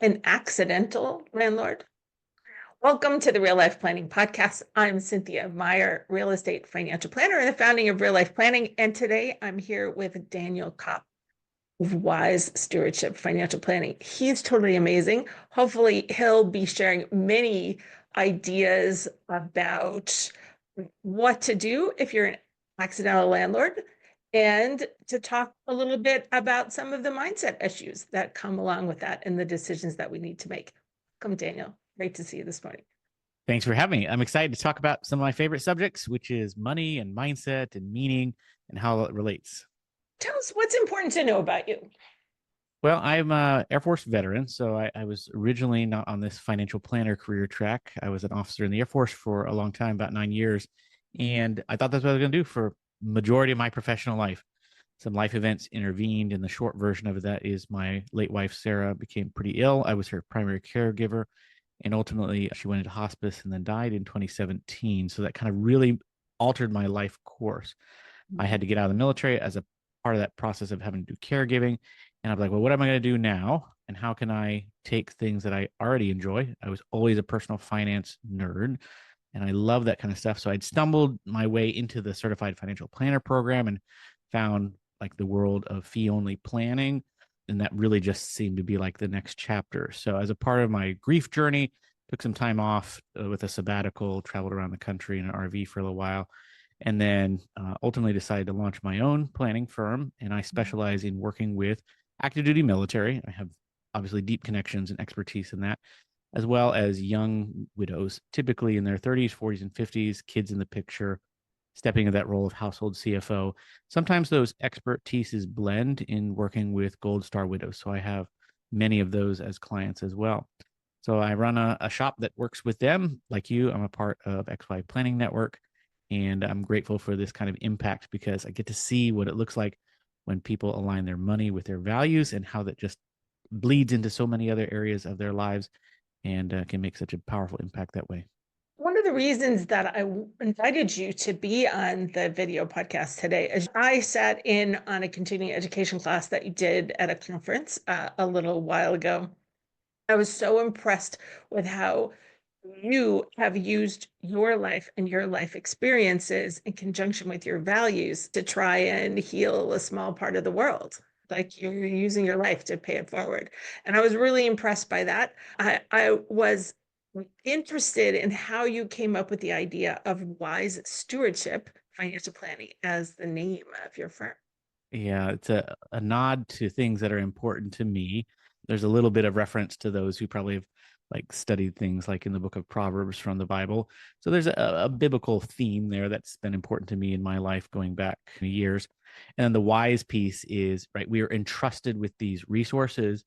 an accidental landlord? Welcome to the Real Life Planning Podcast. I'm Cynthia Meyer, real estate financial planner and the founding of Real Life Planning. And today I'm here with Daniel Kopp of Wise Stewardship Financial Planning. He's totally amazing. Hopefully, he'll be sharing many ideas about what to do if you're an accidental landlord, and to talk a little bit about some of the mindset issues that come along with that and the decisions that we need to make. Welcome, Daniel. Great to see you this morning. Thanks for having me. I'm excited to talk about some of my favorite subjects, which is money and mindset and meaning and how it relates. Tell us what's important to know about you. Well, I'm an Air Force veteran, so I was originally not on this financial planner career track. I was an officer in the Air Force for a long time, about 9 years, and I thought that's what I was going to do for majority of my professional life. Some life events intervened, and the short version of that is my late wife, Sarah, became pretty ill. I was her primary caregiver, and ultimately she went into hospice and then died in 2017. So that kind of really altered my life course. I had to get out of the military as a part of that process of having to do caregiving. And I was like, well, what am I going to do now? And how can I take things that I already enjoy? I was always a personal finance nerd and I love that kind of stuff. So I'd stumbled my way into the certified financial planner program and found like the world of fee only planning. And that really just seemed to be like the next chapter. So as a part of my grief journey, took some time off with a sabbatical, traveled around the country in an RV for a little while, and then ultimately decided to launch my own planning firm. And I specialize in working with active duty military. I have obviously deep connections and expertise in that, as well as young widows, typically in their 30s, 40s, and 50s, kids in the picture, stepping into that role of household CFO. Sometimes those expertises blend in working with Gold Star widows. So I have many of those as clients as well. So I run a shop that works with them. Like you, I'm a part of XY Planning Network. And I'm grateful for this kind of impact because I get to see what it looks like when people align their money with their values and how that just bleeds into so many other areas of their lives and can make such a powerful impact that way. One of the reasons that I invited you to be on the video podcast today is I sat in on a continuing education class that you did at a conference a little while ago. I was so impressed with how you have used your life and your life experiences in conjunction with your values to try and heal a small part of the world. Like you're using your life to pay it forward. And I was really impressed by that. I was interested in how you came up with the idea of Wise Stewardship Financial Planning as the name of your firm. Yeah, it's a nod to things that are important to me. There's a little bit of reference to those who probably have like studied things like in the book of Proverbs from the Bible. So there's a biblical theme there that's been important to me in my life going back years. And then the wise piece is, right, we are entrusted with these resources.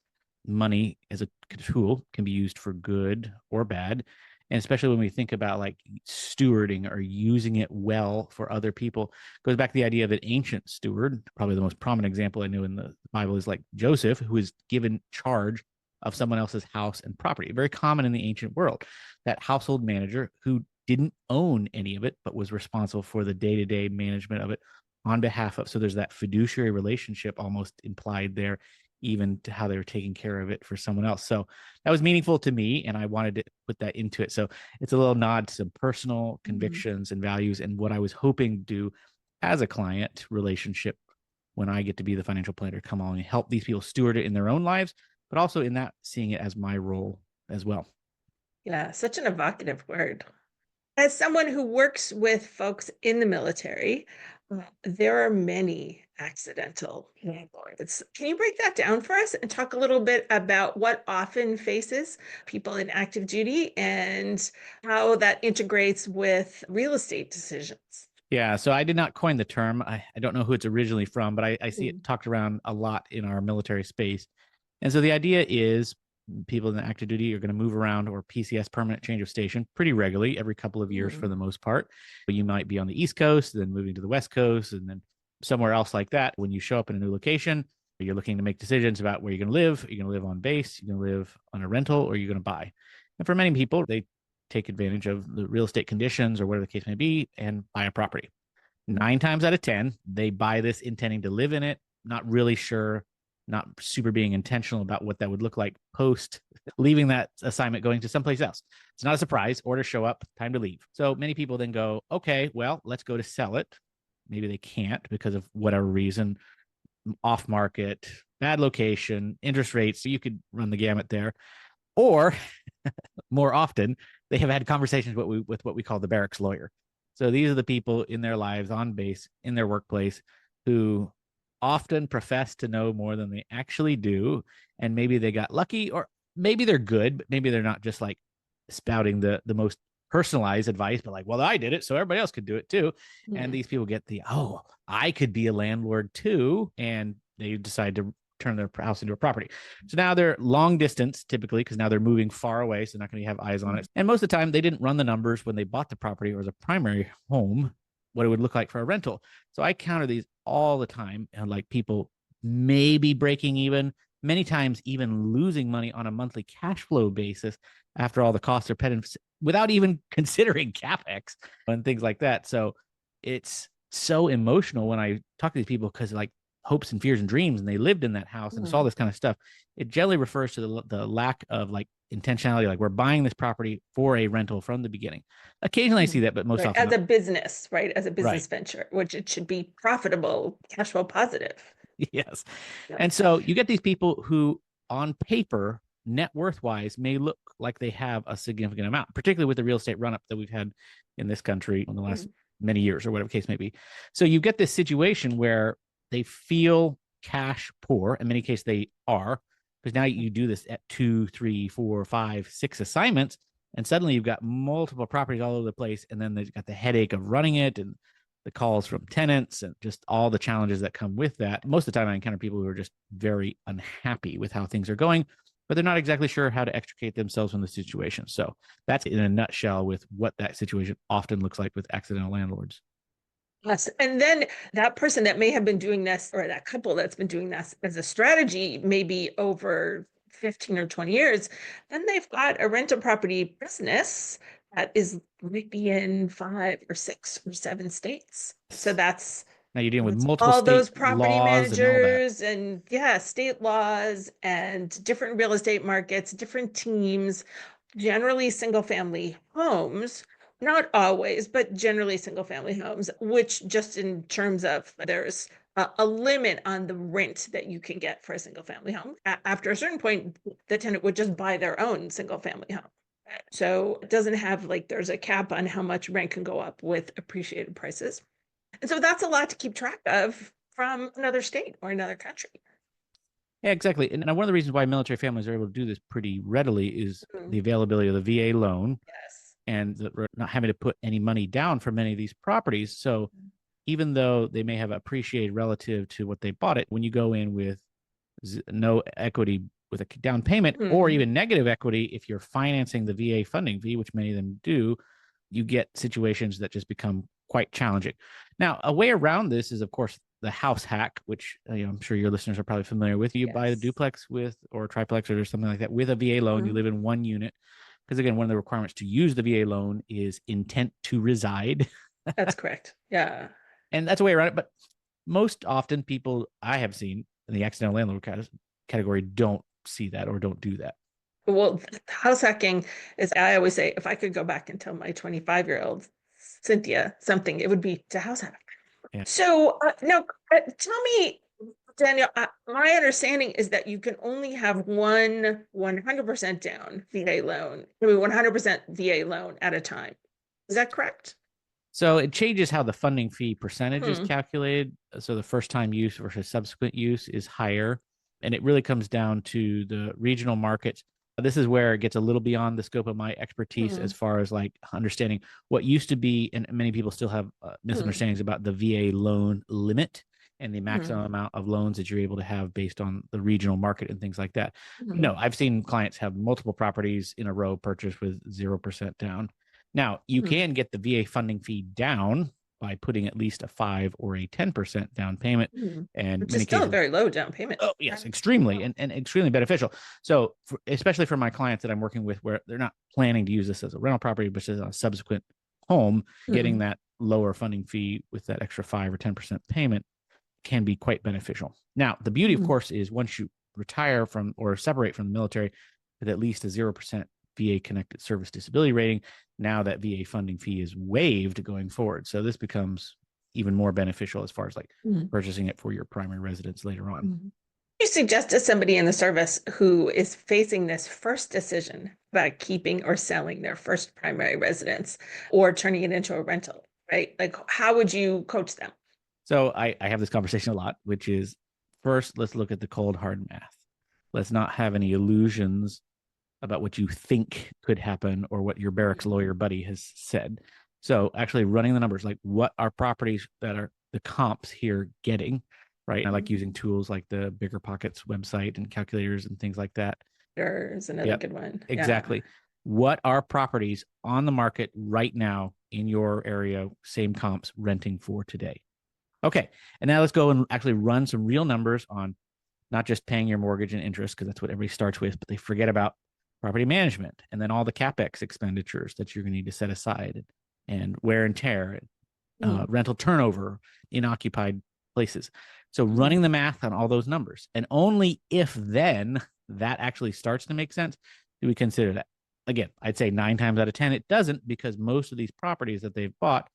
Money as a tool can be used for good or bad. And especially when we think about like stewarding or using it well for other people, goes back to the idea of an ancient steward. Probably the most prominent example I know in the Bible is like Joseph, who is given charge of someone else's house and property. Very common in the ancient world. That household manager who didn't own any of it, but was responsible for the day-to-day management of it on behalf of. So there's that fiduciary relationship almost implied there, even to how they were taking care of it for someone else. So that was meaningful to me, and I wanted to put that into it. So it's a little nod to some personal convictions and values and what I was hoping to do as a client relationship when I get to be the financial planner, come along and help these people steward it in their own lives, but also in that seeing it as my role as well. Yeah, such an evocative word. As someone who works with folks in the military, there are many accidental landlords. Can you break that down for us and talk a little bit about what often faces people in active duty and how that integrates with real estate decisions? Yeah, so I did not coin the term. I don't know who it's originally from, but I see it talked around a lot in our military space. And so the idea is people in the active duty are going to move around, or PCS, permanent change of station, pretty regularly, every couple of years for the most part. But you might be on the East Coast, then moving to the West Coast, and then somewhere else like that. When you show up in a new location, you're looking to make decisions about where you're going to live. You're going to live on base, you're going to live on a rental, or you're going to buy. And for many people, they take advantage of the real estate conditions or whatever the case may be and buy a property. 9 times out of 10, they buy this intending to live in it, not really sure not super being intentional about what that would look like post leaving that assignment, going to someplace else. It's not a surprise. Orders show up, time to leave. So many people then go, okay, well, let's go to sell it. Maybe they can't because of whatever reason, off market, bad location, interest rates. So you could run the gamut there. Or more often, they have had conversations with what we call the barracks lawyer. So these are the people in their lives, on base, in their workplace, who often profess to know more than they actually do. And maybe they got lucky, or maybe they're good, but maybe they're not just like spouting the most personalized advice, but like, well, I did it, so everybody else could do it too. Mm. And these people get oh, I could be a landlord too. And they decide to turn their house into a property. So now they're long distance typically, because now they're moving far away. So they're not going to have eyes on it. And most of the time they didn't run the numbers when they bought the property or as a primary home, what it would look like for a rental. So I counter these all the time, and like people maybe breaking even, many times even losing money on a monthly cash flow basis after all the costs are paid without even considering CapEx and things like that. So it's so emotional when I talk to these people, because like hopes and fears and dreams, and they lived in that house and saw this kind of stuff. It generally refers to the lack of like intentionality. Like, we're buying this property for a rental from the beginning. Occasionally I see that, but most often as a business, right? As a business Right. venture, which it should be profitable, cash flow positive. Yes. Yeah. And so you get these people who on paper, net worth wise, may look like they have a significant amount, particularly with the real estate run up that we've had in this country in the last many years, or whatever case may be. So you get this situation where they feel cash poor. In many cases they are, because now you do this at 2, 3, 4, 5, 6 assignments, and suddenly you've got multiple properties all over the place. And then they've got the headache of running it, and the calls from tenants, and just all the challenges that come with that. Most of the time I encounter people who are just very unhappy with how things are going, but they're not exactly sure how to extricate themselves from the situation. So that's in a nutshell with what that situation often looks like with accidental landlords. Yes. And then that person that may have been doing this, or that couple that's been doing this as a strategy, maybe over 15 or 20 years, then they've got a rental property business that is maybe in 5 or 6 or 7 states. So that's Now you're dealing with multiple all those state property laws and all that. managers and state laws and different real estate markets, different teams, generally single family homes. Not always, but generally single family homes, which just in terms of there's a limit on the rent that you can get for a single family home. After a certain point, the tenant would just buy their own single family home. So it doesn't have like there's a cap on how much rent can go up with appreciated prices. And so that's a lot to keep track of from another state or another country. Yeah, exactly. And one of the reasons why military families are able to do this pretty readily is the availability of the VA loan. Yes. And that we're not having to put any money down for many of these properties. So even though they may have appreciated relative to what they bought it, when you go in with no equity with a down payment, or even negative equity, if you're financing the VA funding fee, which many of them do, you get situations that just become quite challenging. Now, a way around this is, of course, the house hack, which I'm sure your listeners are probably familiar with. You buy the duplex with, or triplex, or something like that, with a VA loan. You live in one unit. Because again, one of the requirements to use the VA loan is intent to reside. That's correct. Yeah. And that's a way around it. But most often people I have seen in the accidental landlord category don't see that or don't do that. Well, house hacking is, I always say, if I could go back and tell my 25-year-old Cynthia something, it would be to house hack. Yeah. So now tell me, Daniel, my understanding is that you can only have one 100% down VA loan, 100% VA loan at a time. Is that correct? So it changes how the funding fee percentage is calculated. So the first time use versus subsequent use is higher. And it really comes down to the regional markets. This is where it gets a little beyond the scope of my expertise as far as like understanding what used to be, and many people still have misunderstandings about the VA loan limit and the maximum amount of loans that you're able to have based on the regional market and things like that. No, I've seen clients have multiple properties in a row purchased with 0% down. Now, you can get the VA funding fee down by putting at least a 5 or a 10% down payment. And which is still a very low down payment. Oh, yes, extremely, and extremely beneficial. So especially for my clients that I'm working with, where they're not planning to use this as a rental property, but as a subsequent home, getting that lower funding fee with that extra 5 or 10% payment can be quite beneficial. Now, the beauty, of course, is once you retire from or separate from the military with at least a 0% VA connected service disability rating, now that VA funding fee is waived going forward. So this becomes even more beneficial as far as like purchasing it for your primary residence later on. You suggest to somebody in the service who is facing this first decision about keeping or selling their first primary residence or turning it into a rental, right? Like, how would you coach them? So I have this conversation a lot, which is first, let's look at the cold, hard math. Let's not have any illusions about what you think could happen or what your barracks lawyer buddy has said. So actually running the numbers, like what are properties that are the comps here getting, right? I like using tools like the Bigger Pockets website and calculators and things like that. There's another good one. Exactly. What are properties on the market right now in your area, same comps, renting for today? Okay. And now let's go and actually run some real numbers on not just paying your mortgage and interest, because that's what everybody starts with, but they forget about property management and then all the CapEx expenditures that you're going to need to set aside and wear and tear and rental turnover in occupied places. So running the math on all those numbers, and only if then that actually starts to make sense do we consider that. Again, I'd say 9 times out of 10 it doesn't, because most of these properties that they've bought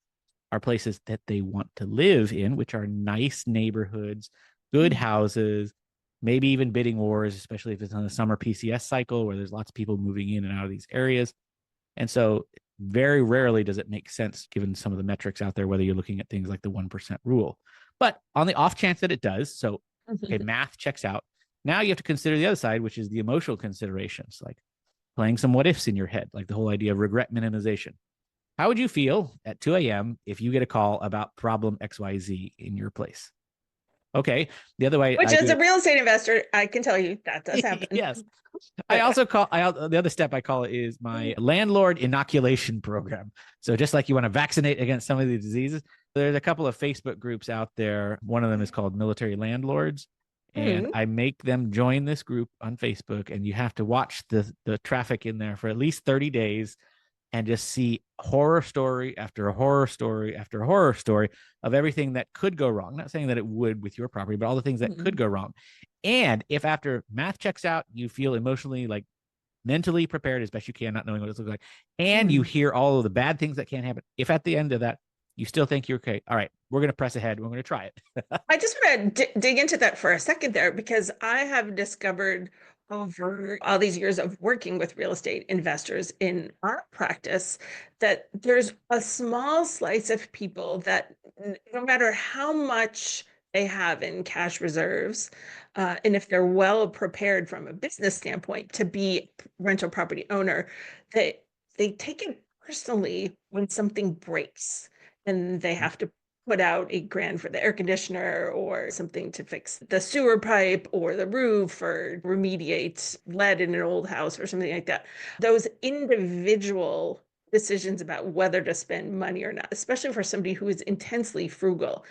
are places that they want to live in, which are nice neighborhoods, good houses, maybe even bidding wars, especially if it's on a summer PCS cycle where there's lots of people moving in and out of these areas. And so very rarely does it make sense given some of the metrics out there, whether you're looking at things like the 1% rule. But on the off chance that it does, so okay, math checks out. Now you have to consider the other side, which is the emotional considerations, like playing some what ifs in your head, like the whole idea of regret minimization. How would you feel at 2 a.m. if you get a call about problem XYZ in your place? Okay. The other way, which as a real estate investor, I can tell you that does happen. Yes. I also call the other step I call it is my landlord inoculation program. So just like you want to vaccinate against some of these diseases, there's a couple of Facebook groups out there. One of them is called Military Landlords. And I make them join this group on Facebook, and you have to watch the traffic in there for at least 30 days and just see horror story after horror story after horror story of everything that could go wrong. Not saying that it would with your property, but all the things that could go wrong. And if after math checks out, you feel emotionally, like mentally prepared as best you can, not knowing what it looks like, and you hear all of the bad things that can happen, if at the end of that, you still think you're okay, all right, we're going to press ahead. We're going to try it. I just want to dig into that for a second there, because I have discovered over all these years of working with real estate investors in our practice that there's a small slice of people that no matter how much they have in cash reserves, and if they're well prepared from a business standpoint to be a rental property owner, they take it personally when something breaks and they have to put out $8,000 for the air conditioner or something to fix the sewer pipe or the roof or remediate lead in an old house or something like that. Those individual decisions about whether to spend money or not, especially for somebody who is intensely frugal,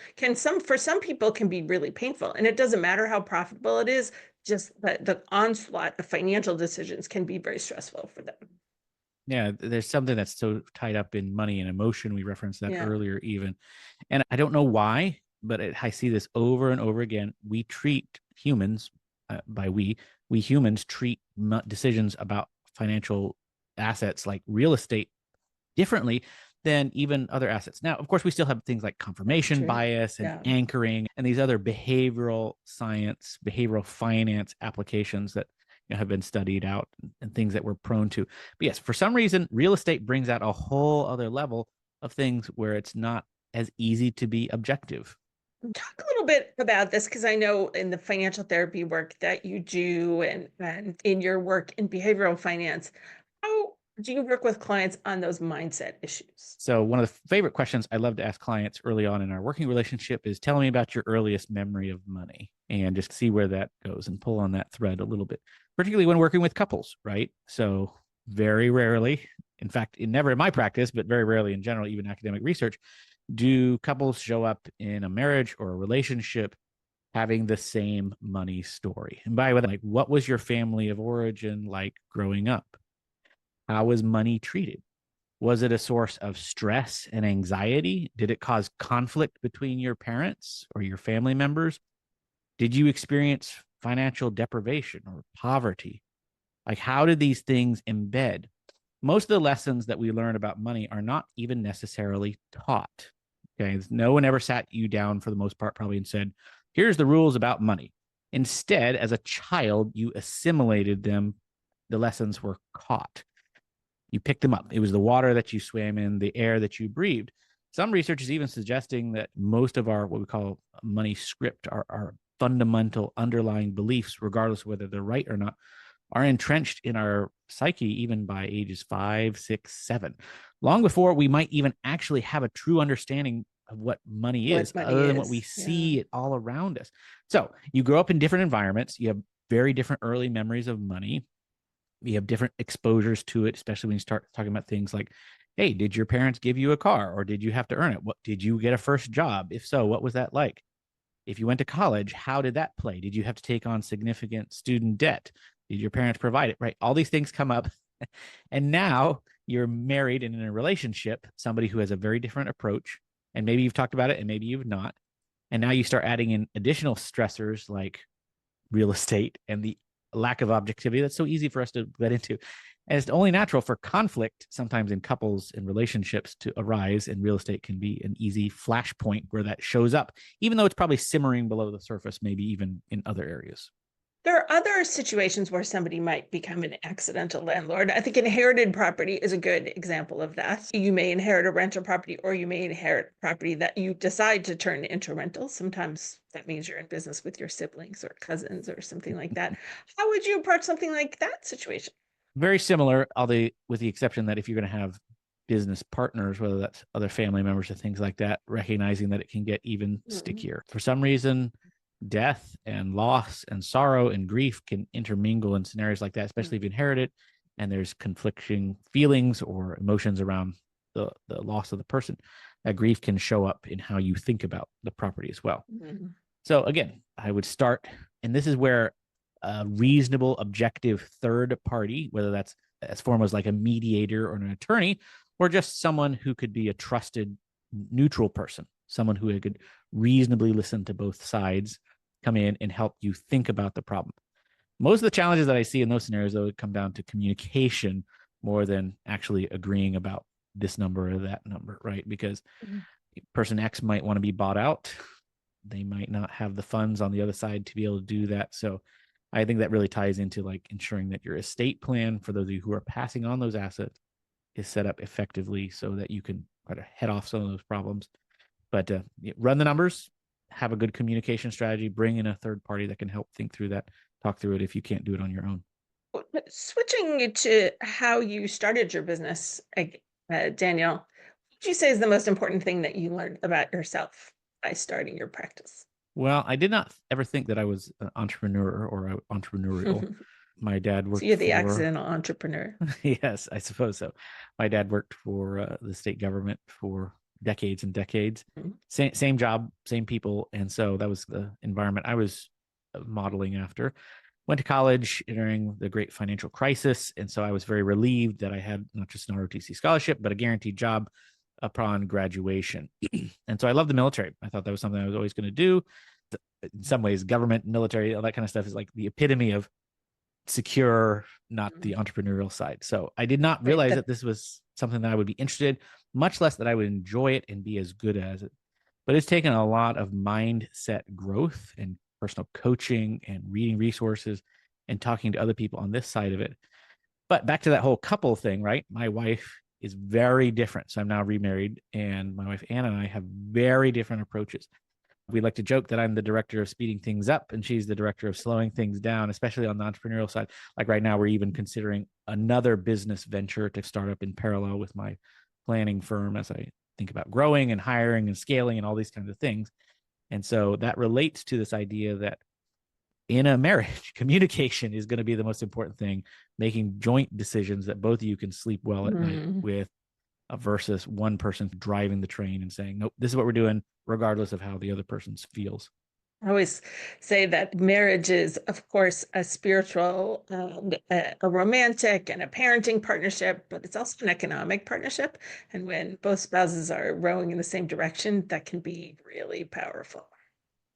for some people can be really painful. And it doesn't matter how profitable it is, just the onslaught of financial decisions can be very stressful for them. Yeah, there's something that's so tied up in money and emotion. We referenced that earlier even. And I don't know why, but I see this over and over again. We treat humans, we humans treat decisions about financial assets like real estate differently than even other assets. Now, of course, we still have things like confirmation bias and anchoring and these other behavioral science, behavioral finance applications that have been studied out and things that we're prone to. But yes, for some reason, real estate brings out a whole other level of things where it's not as easy to be objective. Talk a little bit about this, because I know in the financial therapy work that you do and in your work in behavioral finance, how do you work with clients on those mindset issues? So one of the favorite questions I love to ask clients early on in our working relationship is, tell me about your earliest memory of money, and just see where that goes and pull on that thread a little bit, particularly when working with couples, right? So very rarely, in fact, never in my practice, but very rarely in general, even academic research, do couples show up in a marriage or a relationship having the same money story. And by the way, like, what was your family of origin like growing up? How was money treated? Was it a source of stress and anxiety? Did it cause conflict between your parents or your family members? Did you experience financial deprivation or poverty? Like, how did these things embed? Most of the lessons that we learn about money are not even necessarily taught. Okay. No one ever sat you down for the most part, probably, and said, here's the rules about money. Instead, as a child, you assimilated them. The lessons were caught. You picked them up. It was the water that you swam in, the air that you breathed. Some research is even suggesting that most of our, what we call money script, our fundamental underlying beliefs, regardless of whether they're right or not, are entrenched in our psyche even by ages 5, 6, 7, long before we might even actually have a true understanding of what money is, other than what we see it all around us. So you grow up in different environments. You have very different early memories of money. You have different exposures to it, especially when you start talking about things like, hey, did your parents give you a car, or did you have to earn it? What did you get a first job? If so, what was that like? If you went to college, how did that play? Did you have to take on significant student debt? Did your parents provide it? Right? All these things come up. And now you're married and in a relationship, somebody who has a very different approach. And maybe you've talked about it and maybe you've not. And now you start adding in additional stressors like real estate and the lack of objectivity that's so easy for us to get into. And it's only natural for conflict sometimes in couples and relationships to arise, and real estate can be an easy flashpoint where that shows up, even though it's probably simmering below the surface, maybe even in other areas. There are other situations where somebody might become an accidental landlord. I think inherited property is a good example of that. You may inherit a rental property, or you may inherit property that you decide to turn into rental. Sometimes that means you're in business with your siblings or cousins or something like that. How would you approach something like that situation? Very similar, although with the exception that if you're going to have business partners, whether that's other family members or things like that, recognizing that it can get even stickier. For some reason, death and loss and sorrow and grief can intermingle in scenarios like that, especially if you inherit it and there's conflicting feelings or emotions around the loss of the person. That grief can show up in how you think about the property as well. So again, I would start, and this is where a reasonable, objective third party, whether that's as form as like a mediator or an attorney, or just someone who could be a trusted neutral person, someone who could reasonably listen to both sides, come in and help you think about the problem. Most of the challenges that I see in those scenarios, though, would come down to communication more than actually agreeing about this number or that number, right? Because person X might want to be bought out. They might not have the funds on the other side to be able to do that. So I think that really ties into like ensuring that your estate plan for those of you who are passing on those assets is set up effectively so that you can try to head off some of those problems. But run the numbers, have a good communication strategy, bring in a third party that can help think through that, talk through it if you can't do it on your own. Switching to how you started your business, Daniel, what would you say is the most important thing that you learned about yourself by starting your practice? Well, I did not ever think that I was an entrepreneur or entrepreneurial. My dad worked So you're the for accidental entrepreneur. Yes, I suppose so. My dad worked for the state government for decades and decades. Same job, same people, and so that was the environment I was modeling after. Went to college during the great financial crisis, and so I was very relieved that I had not just an ROTC scholarship, but a guaranteed job upon graduation. And so I love the military. I thought that was something I was always going to do. In some ways, government, military, all that kind of stuff is like the epitome of secure, not the entrepreneurial side. So I did not realize that this was something that I would be interested, much less that I would enjoy it and be as good as it. But it's taken a lot of mindset growth and personal coaching and reading resources and talking to other people on this side of it. But back to that whole couple thing, right? My wife is very different. So I'm now remarried, and my wife Anna and I have very different approaches. We like to joke that I'm the director of speeding things up and she's the director of slowing things down, especially on the entrepreneurial side. Like right now, we're even considering another business venture to start up in parallel with my planning firm as I think about growing and hiring and scaling and all these kinds of things. And so that relates to this idea that in a marriage, communication is going to be the most important thing, making joint decisions that both of you can sleep well at night with, versus one person driving the train and saying, nope, this is what we're doing, regardless of how the other person feels. I always say that marriage is, of course, a spiritual and a romantic and a parenting partnership, but it's also an economic partnership. And when both spouses are rowing in the same direction, that can be really powerful.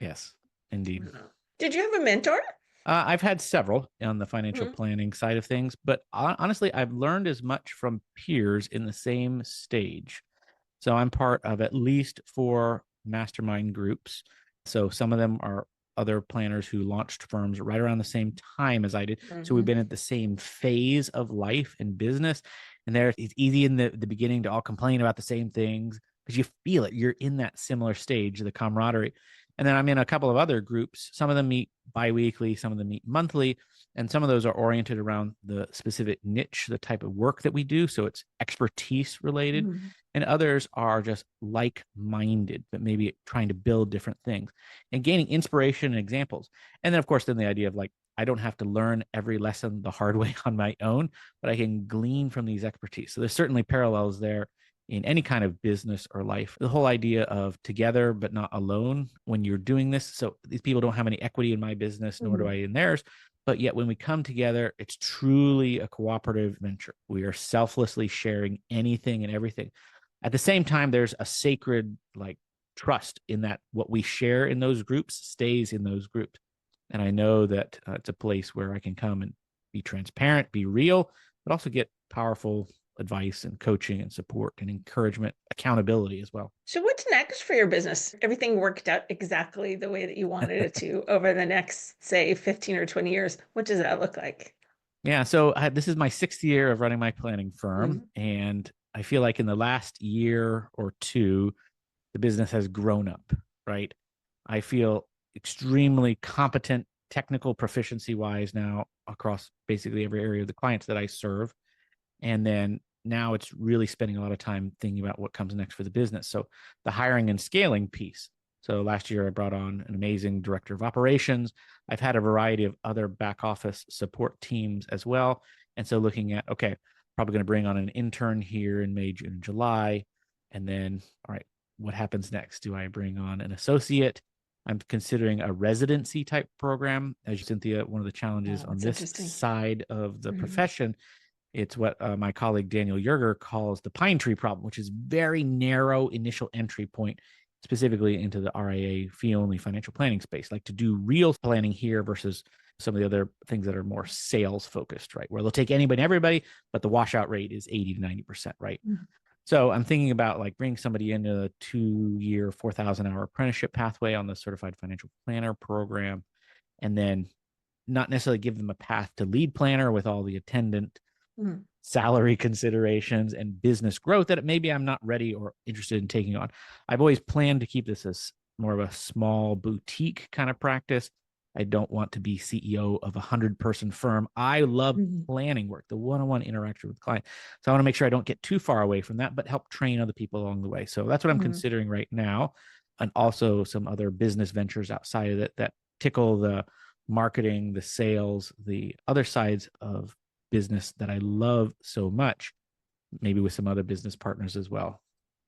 Yes, indeed. Did you have a mentor? I've had several on the financial Mhm. planning side of things, but honestly, I've learned as much from peers in the same stage. So I'm part of at least 4 mastermind groups. So some of them are other planners who launched firms right around the same time as I did. So we've been at the same phase of life and business. And there it's easy in the beginning to all complain about the same things because you feel it. You're in that similar stage, the camaraderie. And then I'm in a couple of other groups. Some of them meet biweekly, some of them meet monthly, and some of those are oriented around the specific niche, the type of work that we do. So it's expertise related. Mhm. And others are just like-minded, but maybe trying to build different things and gaining inspiration and examples. And then, of course, then the idea of like, I don't have to learn every lesson the hard way on my own, but I can glean from these expertise. So there's certainly parallels there in any kind of business or life. The whole idea of together but not alone when you're doing this. So these people don't have any equity in my business, nor do I in theirs. But yet when we come together, it's truly a cooperative venture. We are selflessly sharing anything and everything. At the same time, there's a sacred like trust in that what we share in those groups stays in those groups. And I know that it's a place where I can come and be transparent, be real, but also get powerful advice and coaching and support and encouragement, accountability as well. So what's next for your business? Everything worked out exactly the way that you wanted it to over the next, say, 15 or 20 years. What does that look like? Yeah. So this is my 6th year of running my planning firm. And I feel like in the last year or two, the business has grown up, right? I feel extremely competent, technical proficiency wise now across basically every area of the clients that I serve. And then now it's really spending a lot of time thinking about what comes next for the business. So the hiring and scaling piece. So last year I brought on an amazing director of operations. I've had a variety of other back office support teams as well. And so looking at, okay, probably going to bring on an intern here in May, June, and July. And then, all right, what happens next? Do I bring on an associate? I'm considering a residency type program. As Cynthia, one of the challenges on this side of the profession, it's what my colleague Daniel calls the pine tree problem, which is very narrow initial entry point, specifically into the RIA fee-only financial planning space, like to do real planning here versus some of the other things that are more sales focused, right? Where they'll take anybody and everybody, but the washout rate is 80 to 90%, right? So I'm thinking about like bringing somebody into a 2-year, 4,000-hour apprenticeship pathway on the certified financial planner program, and then not necessarily give them a path to lead planner with all the attendant salary considerations and business growth that maybe I'm not ready or interested in taking on. I've always planned to keep this as more of a small boutique kind of practice. I don't want to be CEO of a 100-person firm. I love planning work, the one-on-one interaction with the client. So I want to make sure I don't get too far away from that, but help train other people along the way. So that's what I'm considering right now. And also some other business ventures outside of it that tickle the marketing, the sales, the other sides of business that I love so much, maybe with some other business partners as well.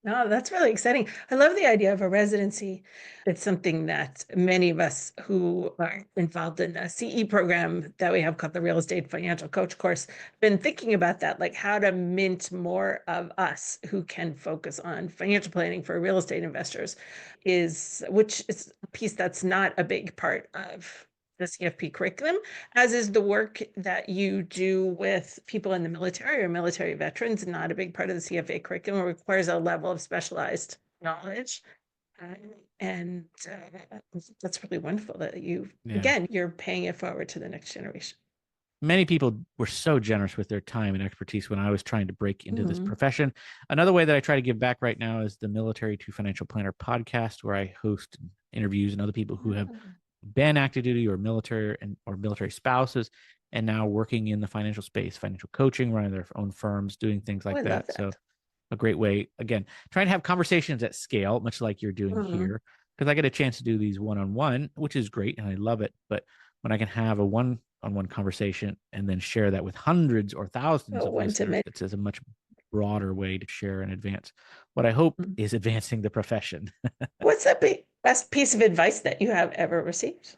Oh, that's really exciting. I love the idea of a residency. It's something that many of us who are involved in a CE program that we have called the Real Estate Financial Coach course, been thinking about that, like how to mint more of us who can focus on financial planning for real estate investors, which is a piece that's not a big part of the CFP curriculum, as is the work that you do with people in the military or military veterans. Not a big part of the CFA curriculum. It requires a level of specialized knowledge. And that's really wonderful that again, you're paying it forward to the next generation. Many people were so generous with their time and expertise when I was trying to break into this profession. Another way that I try to give back right now is the Military to Financial Planner podcast, where I host interviews and other people who have been active duty or military or military spouses, and now working in the financial space, financial coaching, running their own firms, doing things like that. So a great way, again, trying to have conversations at scale, much like you're doing here, because I get a chance to do these one-on-one, which is great. And I love it. But when I can have a one-on-one conversation and then share that with hundreds or thousands of listeners, it's a much broader way to share and advance what I hope is advancing the profession. What's the best piece of advice that you have ever received?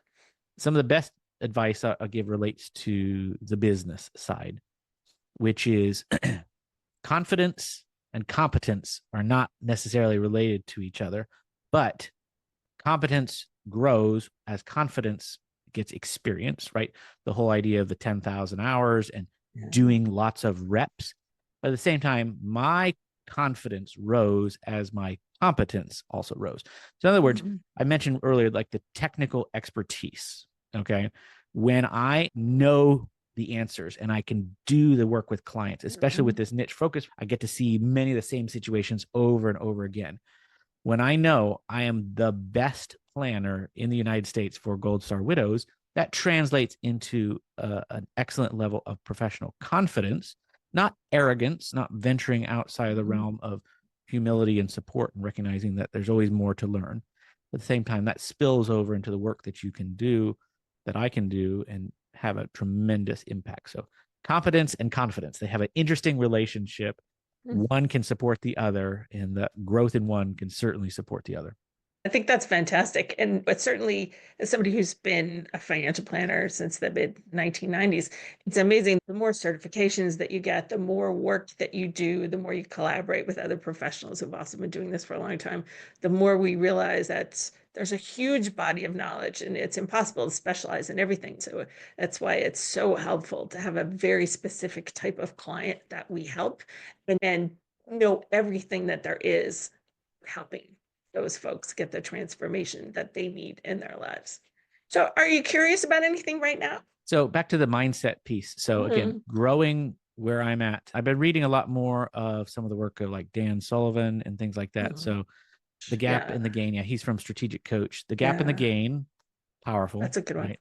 Some of the best advice I'll give relates to the business side, which is confidence and competence are not necessarily related to each other, but competence grows as confidence gets experience, right? The whole idea of the 10,000 hours and doing lots of reps. But at the same time, my confidence rose as my competence also rose. So in other words, I mentioned earlier, like the technical expertise. Okay. When I know the answers and I can do the work with clients, especially with this niche focus, I get to see many of the same situations over and over again. When I know I am the best planner in the United States for Gold Star widows, that translates into an excellent level of professional confidence, not arrogance, not venturing outside of the realm of humility and support and recognizing that there's always more to learn. At the same time, that spills over into the work that you can do, that I can do, and have a tremendous impact. So competence and confidence, they have an interesting relationship. One can support the other, and the growth in one can certainly support the other. I think that's fantastic. But certainly as somebody who's been a financial planner since the mid 1990s, it's amazing. The more certifications that you get, the more work that you do, the more you collaborate with other professionals who've also been doing this for a long time, the more we realize that there's a huge body of knowledge and it's impossible to specialize in everything. So that's why it's so helpful to have a very specific type of client that we help and know everything that there is helping those folks get the transformation that they need in their lives. So are you curious about anything right now? So back to the mindset piece. So again, growing where I'm at, I've been reading a lot more of some of the work of like Dan Sullivan and things like that. So the gap in the gain. Yeah, he's from Strategic Coach. The gap in the gain, powerful. That's a good one. Right?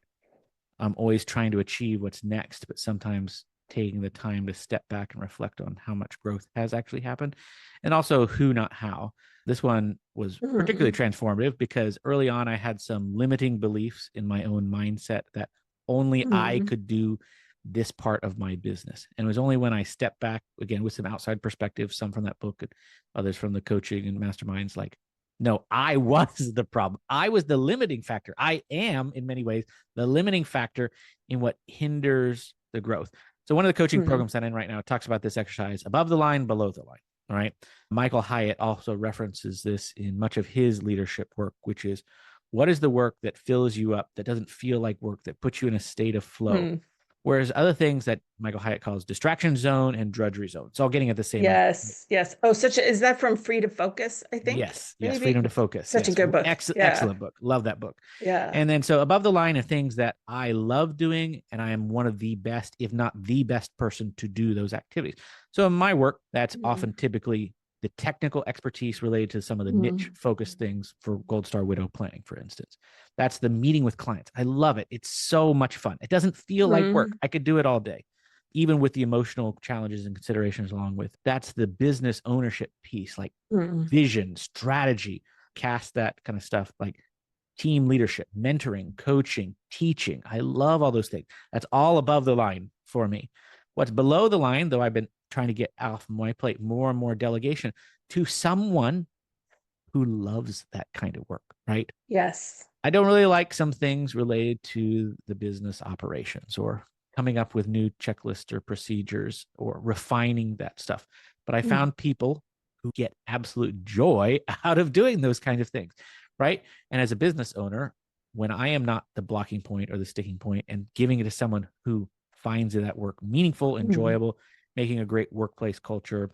I'm always trying to achieve what's next, but sometimes taking the time to step back and reflect on how much growth has actually happened, and also who, not how. This one was particularly transformative because early on I had some limiting beliefs in my own mindset that only I could do this part of my business. And it was only when I stepped back, again, with some outside perspective, some from that book and others from the coaching and masterminds, like, no, I was the problem. I was the limiting factor. I am, in many ways, the limiting factor in what hinders the growth. So one of the coaching programs that I'm in right now talks about this exercise: above the line, below the line. All right. Michael Hyatt also references this in much of his leadership work, which is, what is the work that fills you up, that doesn't feel like work, that puts you in a state of flow? Whereas other things that Michael Hyatt calls distraction zone and drudgery zone. It's all getting at the same. Yes. Oh, is that from Free to Focus, I think? Yes. Maybe? Freedom to Focus. Such a good book. Excellent book. Love that book. Yeah. And then so above the line are things that I love doing, and I am one of the best, if not the best person to do those activities. So in my work, that's often typically the technical expertise related to some of the niche focused things for Gold Star Widow planning, for instance. That's the meeting with clients. I love it. It's so much fun. It doesn't feel like work. I could do it all day, even with the emotional challenges and considerations along with. That's the business ownership piece, like vision, strategy, cast that kind of stuff, like team leadership, mentoring, coaching, teaching. I love all those things. That's all above the line for me. What's below the line, though, I've been trying to get off my plate more and more delegation to someone who loves that kind of work, right? Yes. I don't really like some things related to the business operations or coming up with new checklists or procedures or refining that stuff. But I found people who get absolute joy out of doing those kinds of things, right? And as a business owner, when I am not the blocking point or the sticking point and giving it to someone who finds that work meaningful, enjoyable, making a great workplace culture,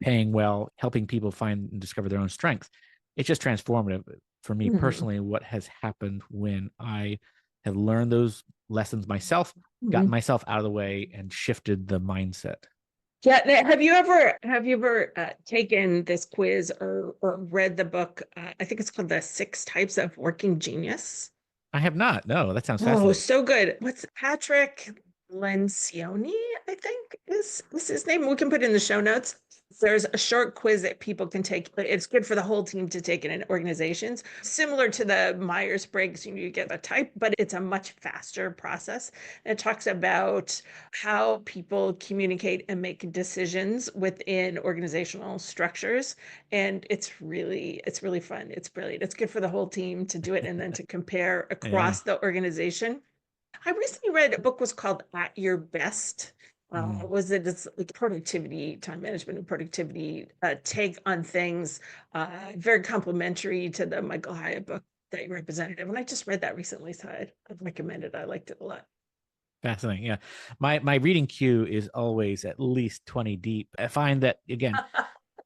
paying well, helping people find and discover their own strengths, it's just transformative for me personally. What has happened when I have learned those lessons myself, gotten myself out of the way, and shifted the mindset. Yeah. Have you ever taken this quiz or read the book? I think it's called The 6 Types of Working Genius. I have not. No, that sounds fascinating. Oh, so good. What's Patrick? Lencioni, I think is his name. We can put it in the show notes. There's a short quiz that people can take. It's good for the whole team to take it in organizations. Similar to the Myers-Briggs, you get a type, but it's a much faster process. It talks about how people communicate and make decisions within organizational structures. And it's really fun. It's brilliant. It's good for the whole team to do it and then to compare Yeah. across the organization. I recently read a book was called At Your Best. Was it it's like productivity, time management and productivity take on things, very complimentary to the Michael Hyatt book that you represented. And I just read that recently, so I'd recommend it. I liked it a lot. Fascinating. Yeah. My reading queue is always at least 20 deep. I find that again,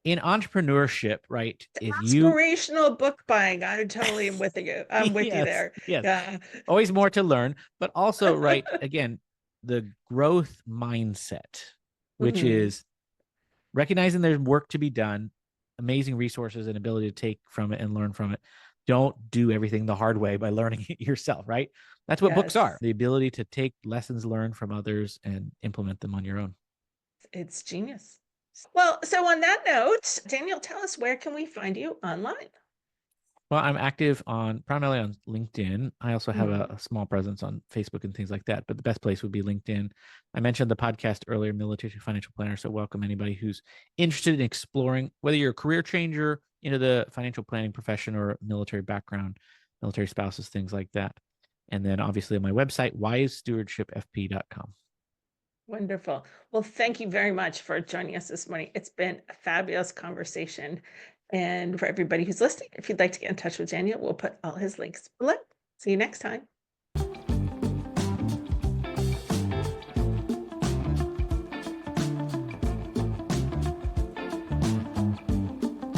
in entrepreneurship, right? If you Aspirational book buying. I totally am with you. I'm with you yes, there. yes. Yeah. Always more to learn, but also, right, again, the growth mindset, which Mhm. is recognizing there's work to be done, amazing resources and ability to take from it and learn from it. Don't do everything the hard way by learning it yourself, right? That's what books are, Yes. the ability to take lessons learned from others and implement them on your own. It's genius. Well, so on that note, Daniel, tell us, where can we find you online? Well, I'm active on primarily on LinkedIn. I also have Mhm. a small presence on Facebook and things like that, but the best place would be LinkedIn. I mentioned the podcast earlier, Military Financial Planner. So welcome anybody who's interested in exploring whether you're a career changer into the financial planning profession or military background, military spouses, things like that. And then obviously on my website, wisestewardshipfp.com. Wonderful. Well, thank you very much for joining us this morning. It's been a fabulous conversation. And for everybody who's listening, if you'd like to get in touch with Daniel, we'll put all his links below. See you next time.